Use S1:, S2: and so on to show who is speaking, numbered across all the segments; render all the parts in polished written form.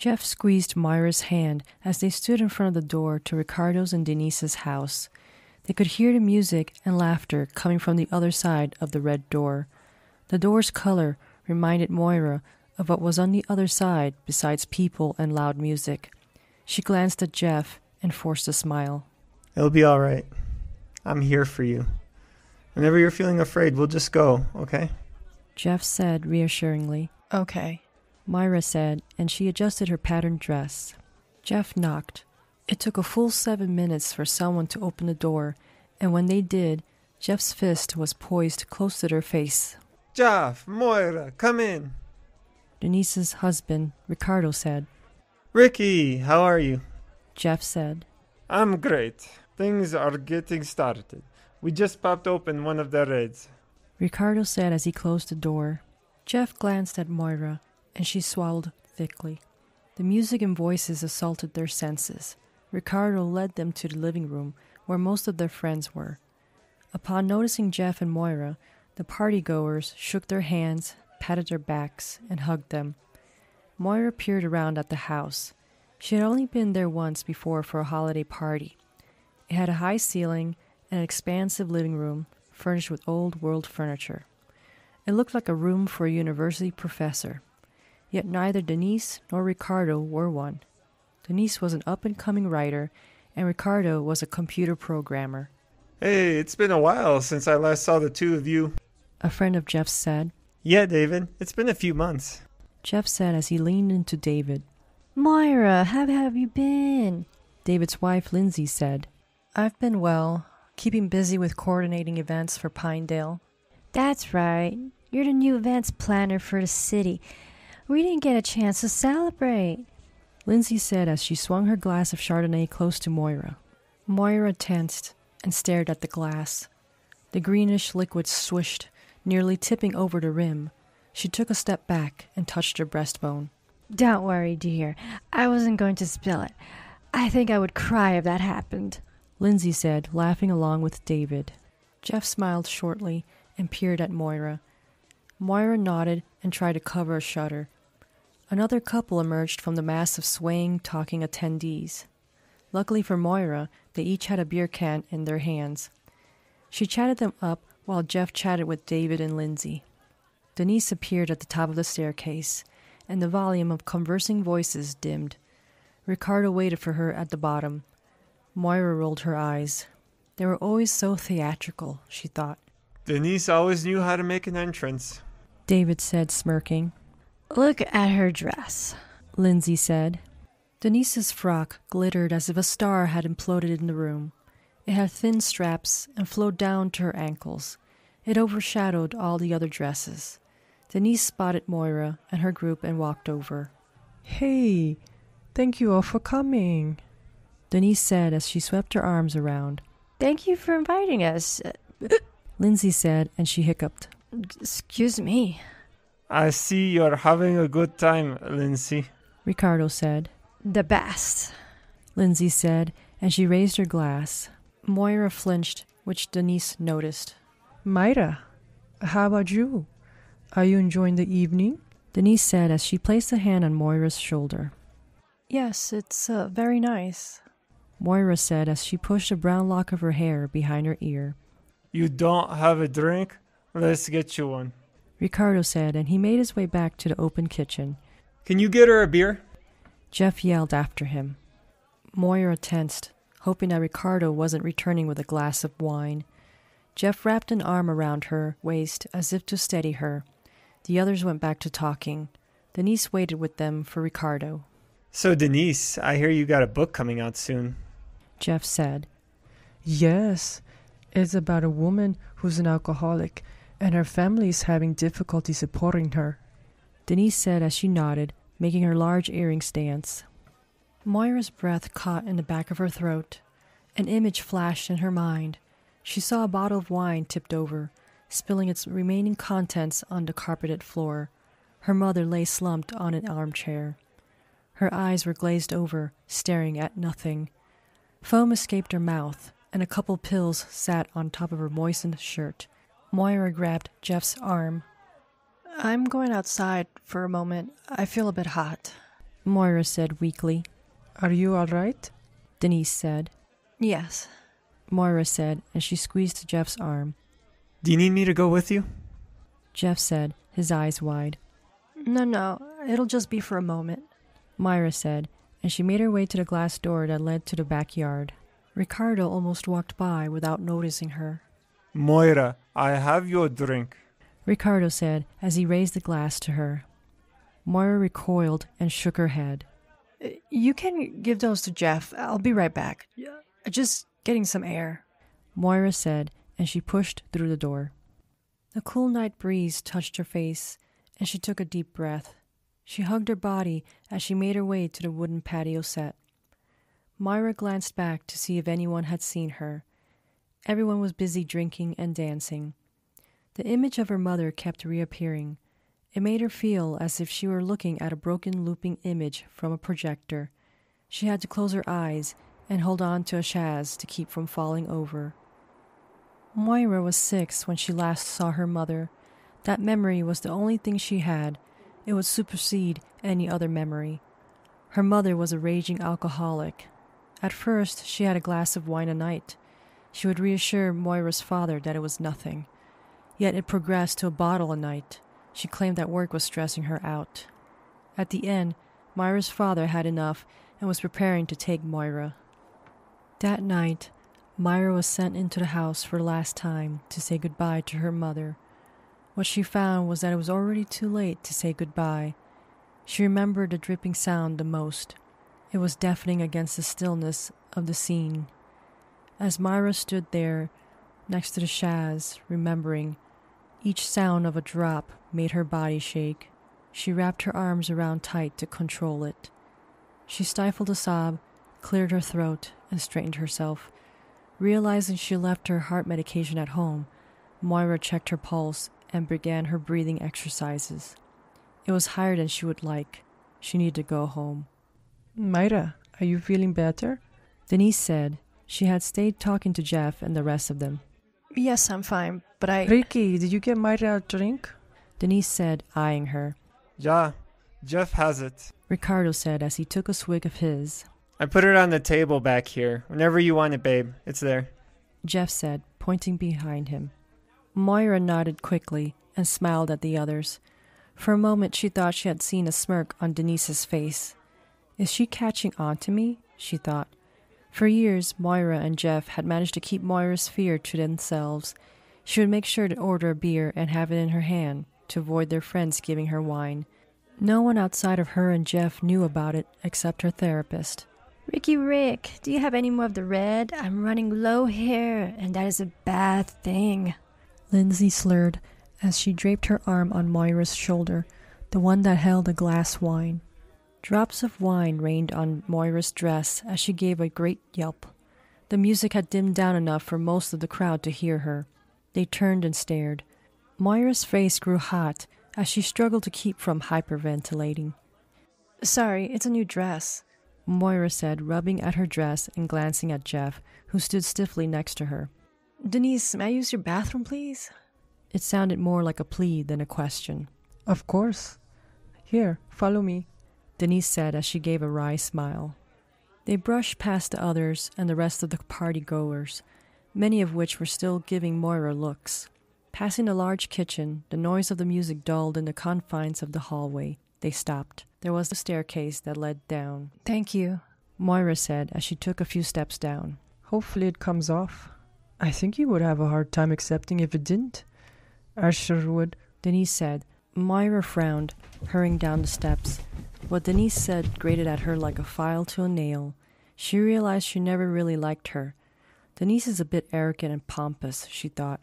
S1: Jeff squeezed Moira's hand as they stood in front of the door to Ricardo's and Denise's house. They could hear the music and laughter coming from the other side of the red door. The door's color reminded Moira of what was on the other side besides people and loud music. She glanced at Jeff and forced a smile.
S2: It'll be all right. I'm here for you. Whenever you're feeling afraid, we'll just go, okay?
S1: Jeff said reassuringly.
S3: Okay.
S1: Moira said, and she adjusted her patterned dress. Jeff knocked. It took a full 7 minutes for someone to open the door, and when they did, Jeff's fist was poised close to their face.
S2: Jeff, Moira, come in.
S1: Denise's husband, Ricardo, said.
S2: Ricky, how are you?
S1: Jeff said.
S2: I'm great. Things are getting started. We just popped open one of the raids.
S1: Ricardo said as he closed the door. Jeff glanced at Moira, and she swallowed thickly. The music and voices assaulted their senses. Ricardo led them to the living room, where most of their friends were. Upon noticing Jeff and Moira, the partygoers shook their hands, patted their backs, and hugged them. Moira peered around at the house. She had only been there once before for a holiday party. It had a high ceiling and an expansive living room, furnished with old-world furniture. It looked like a room for a university professor. Yet neither Denise nor Ricardo were one. Denise was an up-and-coming writer, and Ricardo was a computer programmer.
S2: Hey, it's been a while since I last saw the two of you.
S1: A friend of Jeff's said.
S2: Yeah, David, it's been a few months.
S1: Jeff said as he leaned into David.
S3: Moira, how have you been?
S1: David's wife, Lindsay, said.
S3: I've been well, keeping busy with coordinating events for Pinedale.
S4: That's right. You're the new events planner for the city. We didn't get a chance to celebrate.
S1: Lindsay said as she swung her glass of Chardonnay close to Moira. Moira tensed and stared at the glass. The greenish liquid swished, nearly tipping over the rim. She took a step back and touched her breastbone.
S4: Don't worry, dear. I wasn't going to spill it. I think I would cry if that happened.
S1: Lindsay said, laughing along with David. Jeff smiled shortly and peered at Moira. Moira nodded and tried to cover a shudder. Another couple emerged from the mass of swaying, talking attendees. Luckily for Moira, they each had a beer can in their hands. She chatted them up while Jeff chatted with David and Lindsay. Denise appeared at the top of the staircase, and the volume of conversing voices dimmed. Ricardo waited for her at the bottom. Moira rolled her eyes. They were always so theatrical, she thought.
S2: Denise always knew how to make an entrance,
S1: David said, smirking.
S4: Look at her dress,
S1: Lindsay said. Denise's frock glittered as if a star had imploded in the room. It had thin straps and flowed down to her ankles. It overshadowed all the other dresses. Denise spotted Moira and her group and walked over.
S3: Hey, thank you all for coming,
S1: Denise said as she swept her arms around.
S4: Thank you for inviting us.
S1: Lindsay said, and she hiccuped.
S4: Excuse me.
S2: I see you're having a good time, Lindsay,
S1: Ricardo said.
S4: The best,
S1: Lindsay said, and she raised her glass. Moira flinched, which Denise noticed.
S3: Moira, how about you? Are you enjoying the evening?
S1: Denise said as she placed a hand on Moira's shoulder.
S3: Yes, it's very nice,
S1: Moira said as she pushed a brown lock of her hair behind her ear.
S2: You don't have a drink? Let's get you one,
S1: Ricardo said, and he made his way back to the open kitchen.
S2: Can you get her a beer?
S1: Jeff yelled after him. Moira tensed, hoping that Ricardo wasn't returning with a glass of wine. Jeff wrapped an arm around her waist as if to steady her. The others went back to talking. Denise waited with them for Ricardo.
S2: So, Denise, I hear you got a book coming out soon,
S1: Jeff said.
S3: Yes, it's about a woman who's an alcoholic, and her family is having difficulty supporting her,
S1: Denise said as she nodded, making her large earrings dance. Moira's breath caught in the back of her throat. An image flashed in her mind. She saw a bottle of wine tipped over, spilling its remaining contents on the carpeted floor. Her mother lay slumped on an armchair. Her eyes were glazed over, staring at nothing. Foam escaped her mouth, and a couple pills sat on top of her moistened shirt. Moira grabbed Jeff's arm.
S3: I'm going outside for a moment. I feel a bit hot.
S1: Moira said weakly.
S3: Are you all right?
S1: Denise said.
S5: Yes,
S1: Moira said, and she squeezed Jeff's arm.
S2: Do you need me to go with you?
S1: Jeff said, his eyes wide.
S5: No, it'll just be for a moment.
S1: Moira said, and she made her way to the glass door that led to the backyard. Ricardo almost walked by without noticing her.
S2: Moira, I have your drink.
S1: Ricardo said as he raised the glass to her. Moira recoiled and shook her head.
S5: You can give those to Jeff. I'll be right back. Just getting some air.
S1: Moira said, and she pushed through the door. The cool night breeze touched her face, and she took a deep breath. She hugged her body as she made her way to the wooden patio set. Moira glanced back to see if anyone had seen her. Everyone was busy drinking and dancing. The image of her mother kept reappearing. It made her feel as if she were looking at a broken looping image from a projector. She had to close her eyes and hold on to a chaise to keep from falling over. Moira was 6 when she last saw her mother. That memory was the only thing she had. It would supersede any other memory. Her mother was a raging alcoholic. At first, she had a glass of wine a night. She would reassure Moira's father that it was nothing. Yet it progressed to a bottle a night. She claimed that work was stressing her out. At the end, Moira's father had enough and was preparing to take Moira. That night, Moira was sent into the house for the last time to say goodbye to her mother. What she found was that it was already too late to say goodbye. She remembered the dripping sound the most. It was deafening against the stillness of the scene. As Moira stood there, next to the chaise, remembering, each sound of a drop made her body shake. She wrapped her arms around tight to control it. She stifled a sob, cleared her throat, and straightened herself. Realizing she left her heart medication at home, Moira checked her pulse and began her breathing exercises. It was higher than she would like. She needed to go home.
S3: Moira, are you feeling better?
S1: Denise said. She had stayed talking to Jeff and the rest of them.
S5: Yes, I'm fine, but
S3: Ricky, did you get Moira a drink?
S1: Denise said, eyeing her.
S2: Yeah, Jeff has it.
S1: Ricardo said as he took a swig of his.
S2: I put it on the table back here. Whenever you want it, babe. It's there.
S1: Jeff said, pointing behind him. Moira nodded quickly and smiled at the others. For a moment she thought she had seen a smirk on Denise's face. Is she catching on to me? She thought. For years, Moira and Jeff had managed to keep Moira's fear to themselves. She would make sure to order a beer and have it in her hand to avoid their friends giving her wine. No one outside of her and Jeff knew about it except her therapist.
S4: Rick, do you have any more of the red? I'm running low here, and that is a bad thing.
S1: Lindsay slurred as she draped her arm on Moira's shoulder, the one that held a glass wine. Drops of wine rained on Moira's dress as she gave a great yelp. The music had dimmed down enough for most of the crowd to hear her. They turned and stared. Moira's face grew hot as she struggled to keep from hyperventilating.
S5: Sorry, it's a new dress,
S1: Moira said, rubbing at her dress and glancing at Jeff, who stood stiffly next to her.
S5: Denise, may I use your bathroom, please?
S1: It sounded more like a plea than a question.
S3: Of course. Here, follow me,
S1: Denise said as she gave a wry smile. They brushed past the others and the rest of the party-goers, many of which were still giving Moira looks. Passing the large kitchen, the noise of the music dulled in the confines of the hallway. They stopped. There was a staircase that led down.
S5: Thank you,
S1: Moira said as she took a few steps down.
S3: Hopefully it comes off. I think you would have a hard time accepting if it didn't. I sure would,
S1: Denise said. Moira frowned, hurrying down the steps. What Denise said grated at her like a file to a nail. She realized she never really liked her. Denise is a bit arrogant and pompous, she thought.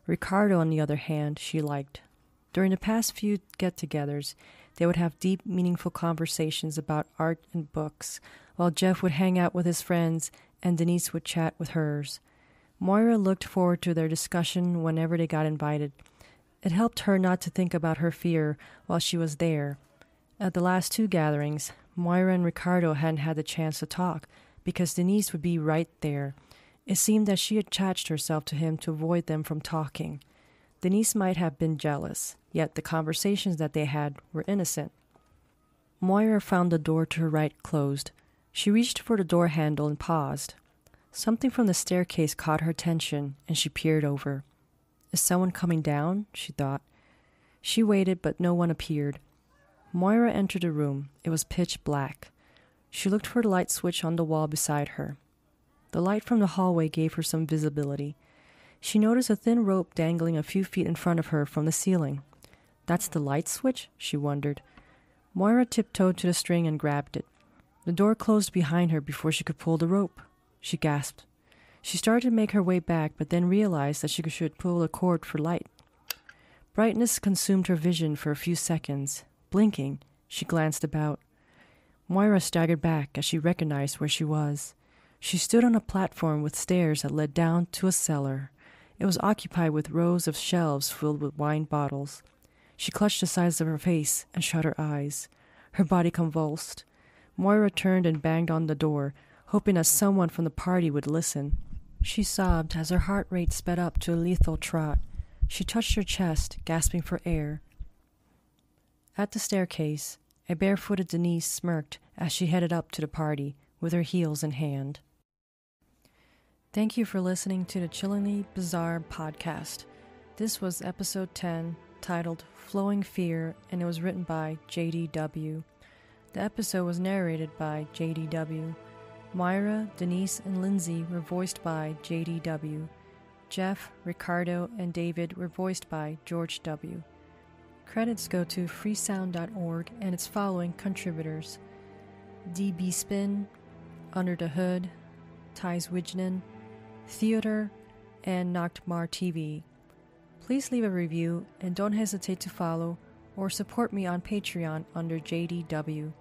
S1: Ricardo, on the other hand, she liked. During the past few get-togethers, they would have deep, meaningful conversations about art and books, while Jeff would hang out with his friends and Denise would chat with hers. Moira looked forward to their discussion whenever they got invited. It helped her not to think about her fear while she was there. At the last 2 gatherings, Moira and Ricardo hadn't had the chance to talk because Denise would be right there. It seemed that she attached herself to him to avoid them from talking. Denise might have been jealous, yet the conversations that they had were innocent. Moira found the door to her right closed. She reached for the door handle and paused. Something from the staircase caught her attention, and she peered over. Is someone coming down? She thought. She waited, but no one appeared. Moira entered the room. It was pitch black. She looked for the light switch on the wall beside her. The light from the hallway gave her some visibility. She noticed a thin rope dangling a few feet in front of her from the ceiling. That's the light switch? She wondered. Moira tiptoed to the string and grabbed it. The door closed behind her before she could pull the rope. She gasped. She started to make her way back, but then realized that she should pull the cord for light. Brightness consumed her vision for a few seconds. Blinking, she glanced about. Moira staggered back as she recognized where she was. She stood on a platform with stairs that led down to a cellar. It was occupied with rows of shelves filled with wine bottles. She clutched the sides of her face and shut her eyes. Her body convulsed. Moira turned and banged on the door, hoping that someone from the party would listen. She sobbed as her heart rate sped up to a lethal trot. She touched her chest, gasping for air. At the staircase, a barefooted Denise smirked as she headed up to the party, with her heels in hand. Thank you for listening to the Chillingly Bizarre podcast. This was episode 10, titled Flowing Fear, and it was written by JDW. The episode was narrated by JDW. Moira, Denise, and Lindsay were voiced by JDW. Jeff, Ricardo, and David were voiced by George W. Credits go to freesound.org and its following contributors: DB Spin, Under the Hood, Thijs Wijnen, Theater, and Nachtmar TV. Please leave a review and don't hesitate to follow or support me on Patreon under JDW.